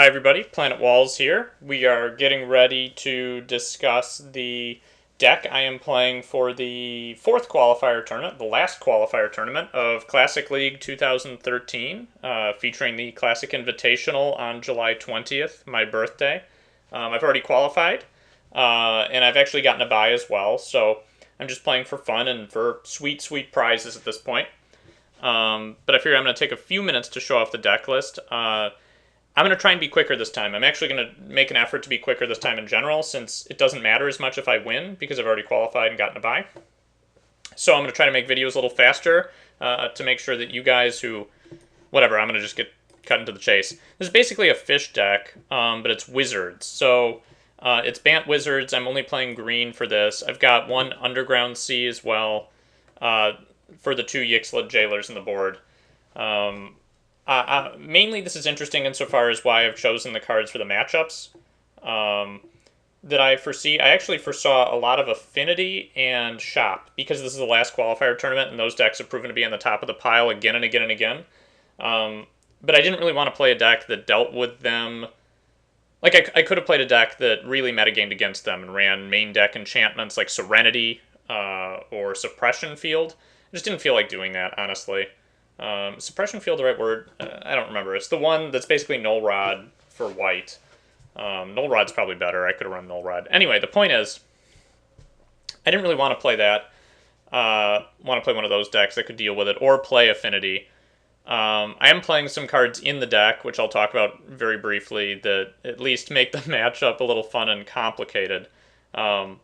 Hi everybody, PlanetWalls here. We are getting ready to discuss the deck I am playing for the fourth qualifier tournament, the last qualifier tournament of Classic League 2013, featuring the Classic Invitational on July 20th, my birthday. I've already qualified, and I've actually gotten a bye as well, so I'm just playing for fun and for sweet, sweet prizes at this point. But I figure I'm going to take a few minutes to show off the deck list. I'm going to try and be quicker this time. I'm actually going to make an effort to be quicker this time in general, since it doesn't matter as much if I win, because I've already qualified and gotten a bye. So I'm going to try to make videos a little faster to make sure that you guys who... Whatever, I'm going to just get cut into the chase. This is basically a fish deck, but it's wizards. So it's Bant Wizards. I'm only playing green for this. I've got one Underground Sea as well for the two Yixlid Jailers in the board. Mainly this is interesting insofar as why I've chosen the cards for the matchups that I foresee. I actually foresaw a lot of Affinity and Shop, because this is the last qualifier tournament and those decks have proven to be on the top of the pile again and again and again. But I didn't really want to play a deck that dealt with them. Like, I could have played a deck that really metagamed against them and ran main deck enchantments like Serenity or Suppression Field. I just didn't feel like doing that, honestly. Suppression Field, the right word? I don't remember. It's the one that's basically Null Rod for white. Null Rod's probably better. I could have run Null Rod. Anyway, the point is, I didn't really want to play that. Want to play one of those decks that could deal with it, or play Affinity. I am playing some cards in the deck, which I'll talk about very briefly, that at least make the matchup a little fun and complicated. But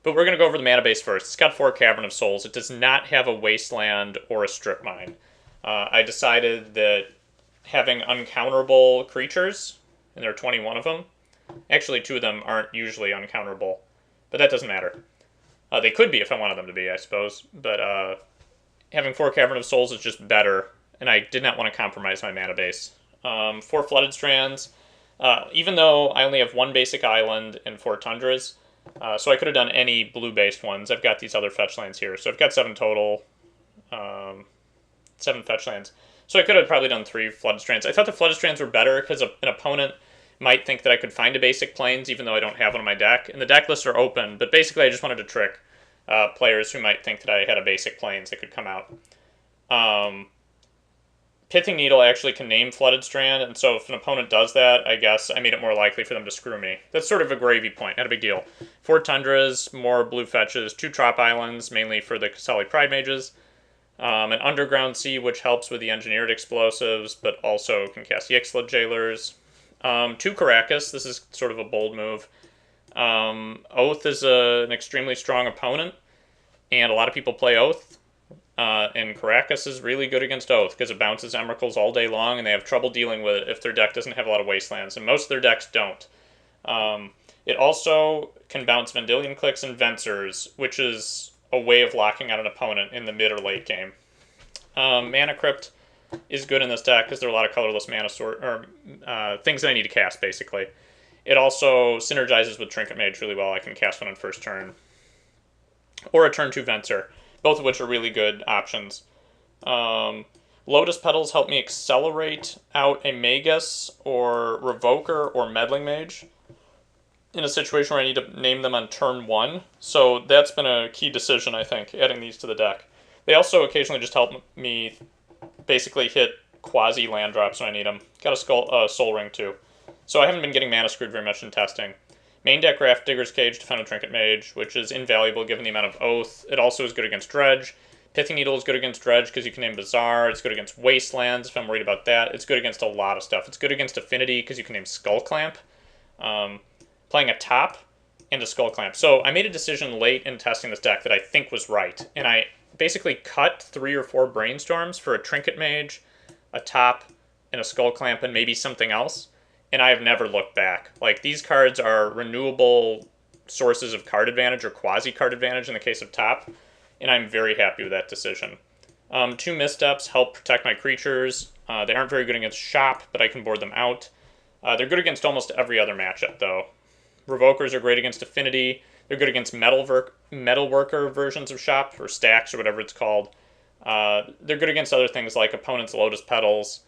we're going to go over the mana base first. It's got 4 Cavern of Souls. It does not have a Wasteland or a Strip Mine. I decided that having uncounterable creatures, and there are 21 of them, actually 2 of them aren't usually uncounterable, but that doesn't matter. They could be if I wanted them to be, I suppose, but having 4 Cavern of Souls is just better, and I did not want to compromise my mana base. 4 Flooded Strands, even though I only have 1 basic island and 4 Tundras, so I could have done any blue-based ones. I've got these other fetch lands here, so I've got 7 total. 7 fetch lands. So I could have probably done 3 Flooded Strands. I thought the Flooded Strands were better because an opponent might think that I could find a basic Plains even though I don't have one in my deck. And the deck lists are open, but basically I just wanted to trick players who might think that I had a basic Plains that could come out. Pithing Needle actually can name Flooded Strand, and so if an opponent does that, I guess I made it more likely for them to screw me. That's sort of a gravy point, not a big deal. 4 Tundras, more blue fetches, 2 Trop Islands, mainly for the Kasali Pride Mages. An Underground Sea, which helps with the Engineered Explosives, but also can cast Yixlid Jailers. 2 Caracas, this is sort of a bold move. Oath is an extremely strong opponent, and a lot of people play Oath. And Caracas is really good against Oath, because it bounces Emeralds all day long, and they have trouble dealing with it if their deck doesn't have a lot of Wastelands, and most of their decks don't. It also can bounce Vendilion Clicks and Vencers, which is a way of locking out an opponent in the mid or late game. Mana Crypt is good in this deck because there are a lot of colorless mana things that I need to cast, basically. It also synergizes with Trinket Mage really well. I can cast one on first turn. Or a turn 2 Venser, both of which are really good options. Lotus Petals help me accelerate out a Magus or Revoker or Meddling Mage in a situation where I need to name them on turn 1. So that's been a key decision, I think, adding these to the deck. They also occasionally just help me basically hit quasi-land drops when I need them. Got a Soul Ring, too. So I haven't been getting mana screwed very much in testing. Main deck Raft Digger's Cage to defend with Trinket Mage, which is invaluable given the amount of Oath. It also is good against Dredge. Pithing Needle is good against Dredge because you can name Bazaar. It's good against Wastelands if I'm worried about that. It's good against a lot of stuff. It's good against Affinity because you can name Skull Clamp. Playing a top and a Skull Clamp. So I made a decision late in testing this deck that I think was right, and I basically cut 3 or 4 Brainstorms for a Trinket Mage, a top, and a Skull Clamp, and maybe something else, and I have never looked back. Like, these cards are renewable sources of card advantage, or quasi-card advantage in the case of top, and I'm very happy with that decision. 2 Missteps help protect my creatures. They aren't very good against Shop, but I can board them out. They're good against almost every other matchup, though. Revokers are great against Affinity. They're good against Metalworker versions of Shop, or Stacks, or whatever it's called. They're good against other things like opponents' Lotus Petals.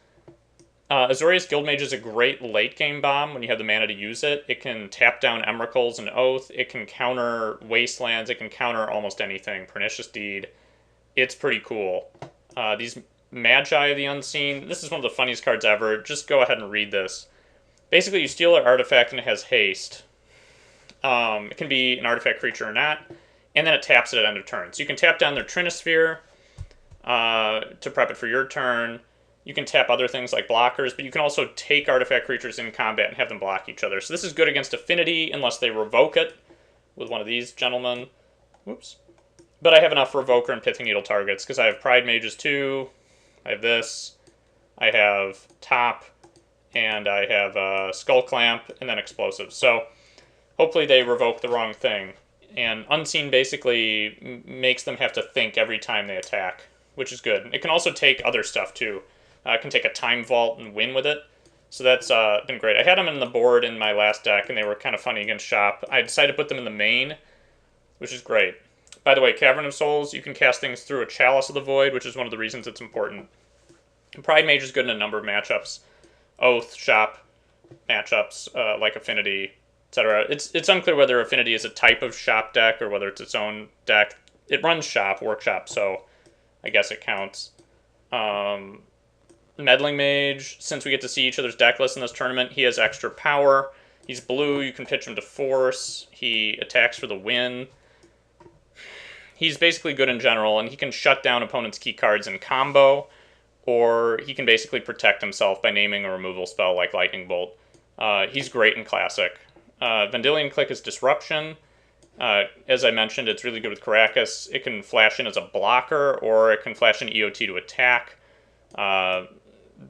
Azorius Guildmage is a great late-game bomb when you have the mana to use it. It can tap down Emeralds and Oath. It can counter Wastelands. It can counter almost anything. Pernicious Deed. It's pretty cool. These Magi of the Unseen. This is one of the funniest cards ever. Just go ahead and read this. Basically, you steal an artifact and it has haste. It can be an artifact creature or not. And then it taps it at end of turn. So you can tap down their Trinisphere to prep it for your turn. You can tap other things like blockers, but you can also take artifact creatures in combat and have them block each other. So this is good against Affinity unless they revoke it with one of these gentlemen. Whoops. But I have enough Revoker and Pithing Needle targets because I have Pride Mages too. I have this. I have Top. And I have Skull Clamp and then Explosives. So hopefully they revoke the wrong thing. And Unseen basically makes them have to think every time they attack, which is good. It can also take other stuff too. It can take a Time Vault and win with it. So that's been great. I had them in the board in my last deck, and they were kind of funny against Shop. I decided to put them in the main, which is great. By the way, Cavern of Souls, you can cast things through a Chalice of the Void, which is one of the reasons it's important. Pride Mage is good in a number of matchups. Oath, Shop matchups, like Affinity, etc. It's unclear whether Affinity is a type of Shop deck or whether it's its own deck. It runs Shop, Workshop, so I guess it counts. Meddling Mage, since we get to see each other's deck lists in this tournament, he has extra power. He's blue, you can pitch him to Force. He attacks for the win. He's basically good in general, and he can shut down opponents' key cards in combo, or he can basically protect himself by naming a removal spell like Lightning Bolt. He's great in Classic. Vendilion Click is Disruption. As I mentioned, it's really good with Caracas. It can flash in as a blocker, or it can flash in EOT to attack.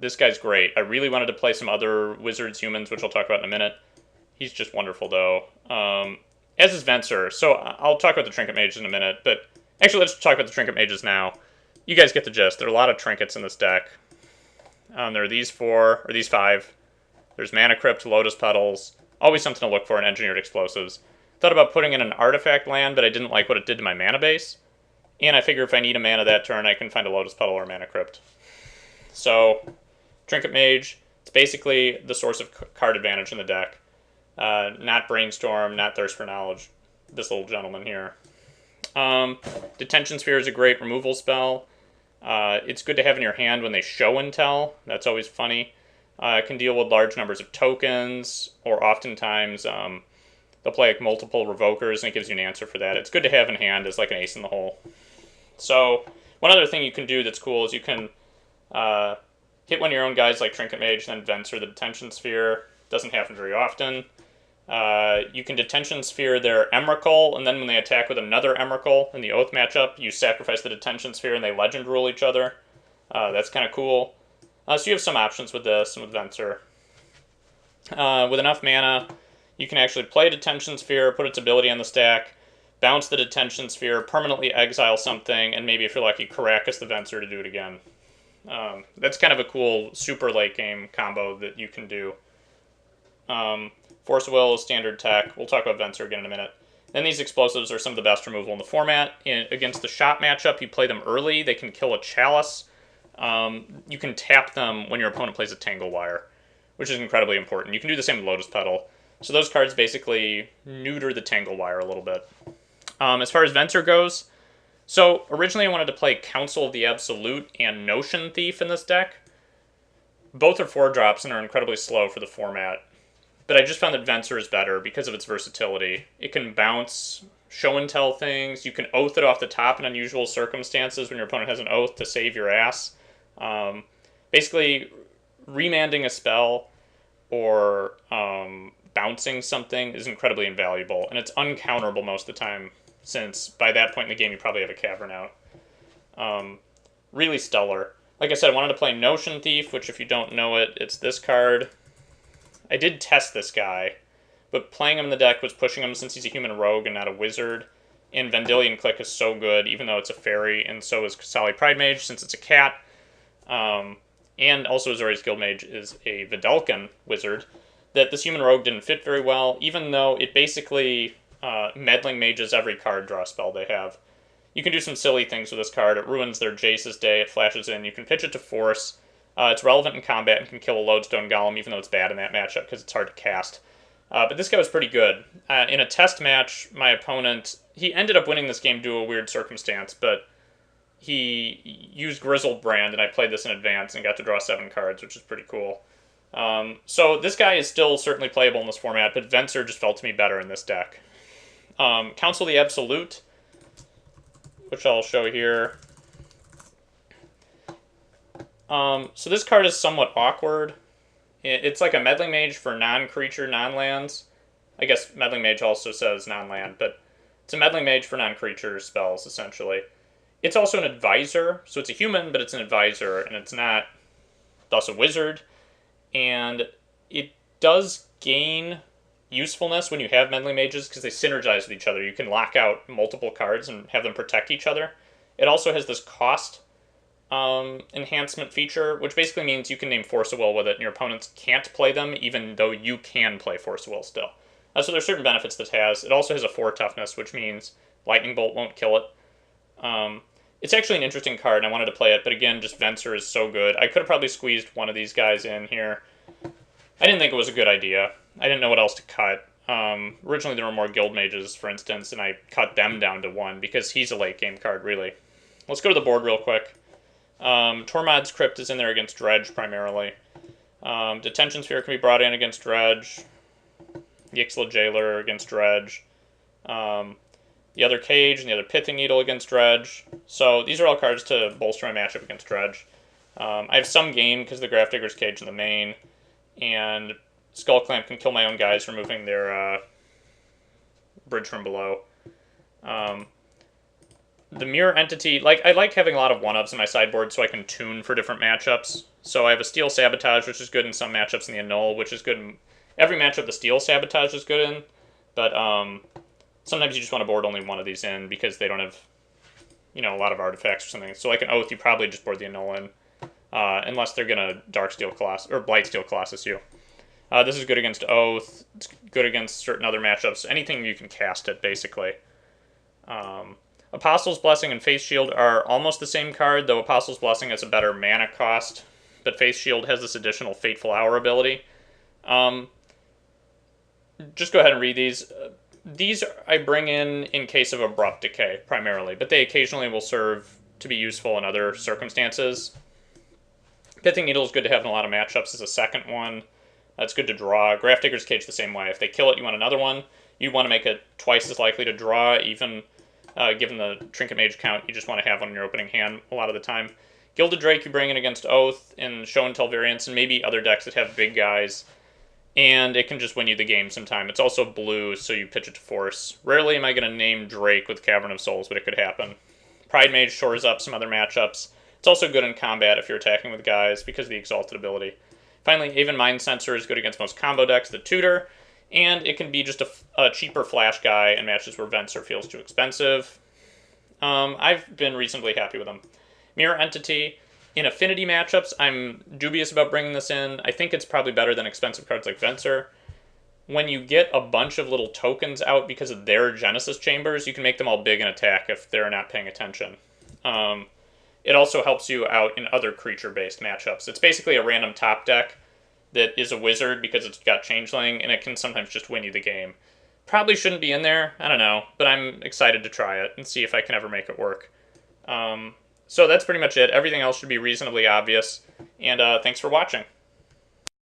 This guy's great. I really wanted to play some other Wizards humans, which I'll talk about in a minute. He's just wonderful, though. As is Venser. So I'll talk about the Trinket Mages in a minute, but actually let's talk about the Trinket Mages now. You guys get the gist. There are a lot of trinkets in this deck. There are these 4, or these 5. There's Mana Crypt, Lotus Petals. Always something to look for in Engineered Explosives. Thought about putting in an artifact land, but I didn't like what it did to my mana base. And I figure if I need a mana that turn, I can find a Lotus Petal or a Mana Crypt. So, Trinket Mage, it's basically the source of card advantage in the deck. Not Brainstorm, not Thirst for Knowledge. This little gentleman here. Detention Sphere is a great removal spell. It's good to have in your hand when they show and tell. That's always funny. It can deal with large numbers of tokens, or oftentimes they'll play like multiple Revokers, and it gives you an answer for that. It's good to have in hand as like an ace in the hole. So, one other thing you can do that's cool is you can hit one of your own guys like Trinket Mage, then Venser the Detention Sphere. Doesn't happen very often. You can Detention Sphere their Emrakul, and then when they attack with another Emrakul in the Oath matchup, you sacrifice the Detention Sphere and they Legend Rule each other. That's kind of cool. So you have some options with this and with Venser. With enough mana, you can actually play a Detention Sphere, put its ability on the stack, bounce the Detention Sphere, permanently exile something, and maybe if you're lucky, Caracas the Venser to do it again. That's kind of a cool super late game combo that you can do. Force of Will is standard tech. We'll talk about Venser again in a minute. Then these explosives are some of the best removal in the format. Against the Shop matchup, you play them early. They can kill a Chalice. You can tap them when your opponent plays a Tangle Wire, which is incredibly important. You can do the same with Lotus Petal. So those cards basically neuter the Tangle Wire a little bit. As far as Venser goes, so originally I wanted to play Council of the Absolute and Notion Thief in this deck. Both are 4-drops and are incredibly slow for the format. But I just found that Venser is better because of its versatility. It can bounce, show and tell things. You can Oath it off the top in unusual circumstances when your opponent has an Oath to save your ass. Basically, remanding a spell or bouncing something is incredibly invaluable. And it's uncounterable most of the time, since by that point in the game you probably have a Cavern out. Really stellar. Like I said, I wanted to play Notion Thief, which if you don't know it, it's this card. I did test this guy, but playing him in the deck was pushing him since he's a human rogue and not a wizard. And Vendilion Click is so good, even though it's a fairy, and so is Kasali Pride Mage since it's a cat. And also Azorius Guildmage is a Vidalcan wizard, that this human rogue didn't fit very well, even though it basically meddling mages every card draw spell they have. You can do some silly things with this card. It ruins their Jace's Day, it flashes in, you can pitch it to Force. It's relevant in combat and can kill a Lodestone Golem, even though it's bad in that matchup because it's hard to cast. But this guy was pretty good. In a test match, my opponent, he ended up winning this game due to a weird circumstance, but he used Grizzled Brand, and I played this in advance and got to draw 7 cards, which is pretty cool. So this guy is still certainly playable in this format, but Venser just felt to me better in this deck. Council the Absolute, which I'll show here. So this card is somewhat awkward. It's like a Meddling Mage for non-creature, non-lands. I guess Meddling Mage also says non-land, but it's a Meddling Mage for non-creature spells, essentially. It's also an advisor, so it's a human, but it's an advisor, and it's not thus a wizard. And it does gain usefulness when you have Meddling Mages, because they synergize with each other. You can lock out multiple cards and have them protect each other. It also has this cost enhancement feature, which basically means you can name Force of Will with it, and your opponents can't play them, even though you can play Force of Will still. So there's certain benefits that it has. It also has a 4 toughness, which means Lightning Bolt won't kill it. It's actually an interesting card, and I wanted to play it, but again, just Venser is so good. I could have probably squeezed one of these guys in here. I didn't think it was a good idea. I didn't know what else to cut. Originally there were more Guild Mages, for instance, and I cut them down to 1, because he's a late-game card, really. Let's go to the board real quick. Tormod's Crypt is in there against Dredge, primarily. Detention Sphere can be brought in against Dredge. Yixla Jailer against Dredge. The other Cage and the other Pithing Needle against Dredge. So these are all cards to bolster my matchup against Dredge. I have some game because of the Grafdigger's Cage in the main, and Skull Clamp can kill my own guys, removing their bridge from below. The Mirror Entity, I like having a lot of 1-ups in my sideboard so I can tune for different matchups. So I have a Steel Sabotage, which is good in some matchups, and the Annul, which is good in every matchup the Steel Sabotage is good in. But sometimes you just want to board only one of these in because they don't have, a lot of artifacts or something. So like an Oath, you probably just board the Annul in, unless they're gonna Darksteel Colossus or Blightsteel Colossus you. This is good against Oath. It's good against certain other matchups. Anything you can cast it, basically. Apostle's Blessing and Face Shield are almost the same card, though Apostle's Blessing has a better mana cost, but Face Shield has this additional Fateful Hour ability. Just go ahead and read these. These I bring in case of Abrupt Decay, primarily, but they occasionally will serve to be useful in other circumstances. Pithing Needle is good to have in a lot of matchups as a second one. That's good to draw. Grafdigger's Cage the same way. If they kill it, you want another one. You want to make it twice as likely to draw, even given the Trinket Mage count. You just want to have one in your opening hand a lot of the time. Gilded Drake you bring in against Oath in Show and Tell variants, and maybe other decks that have big guys. And it can just win you the game sometime. It's also blue, so you pitch it to Force. Rarely am I going to name Drake with Cavern of Souls, but it could happen. Pride Mage shores up some other matchups. It's also good in combat if you're attacking with guys because of the Exalted ability. Finally, Aven Mind Sensor is good against most combo decks that tutor, and it can be just a cheaper flash guy in matches where Venser feels too expensive. I've been reasonably happy with them. Mirror Entity. In affinity matchups, I'm dubious about bringing this in. I think it's probably better than expensive cards like Venser. When you get a bunch of little tokens out because of their Genesis Chambers, you can make them all big in attack if they're not paying attention. It also helps you out in other creature-based matchups. It's basically a random top deck that is a wizard because it's got Changeling, and it can sometimes just win you the game. Probably shouldn't be in there, I don't know, but I'm excited to try it and see if I can ever make it work. So that's pretty much it. Everything else should be reasonably obvious, and thanks for watching.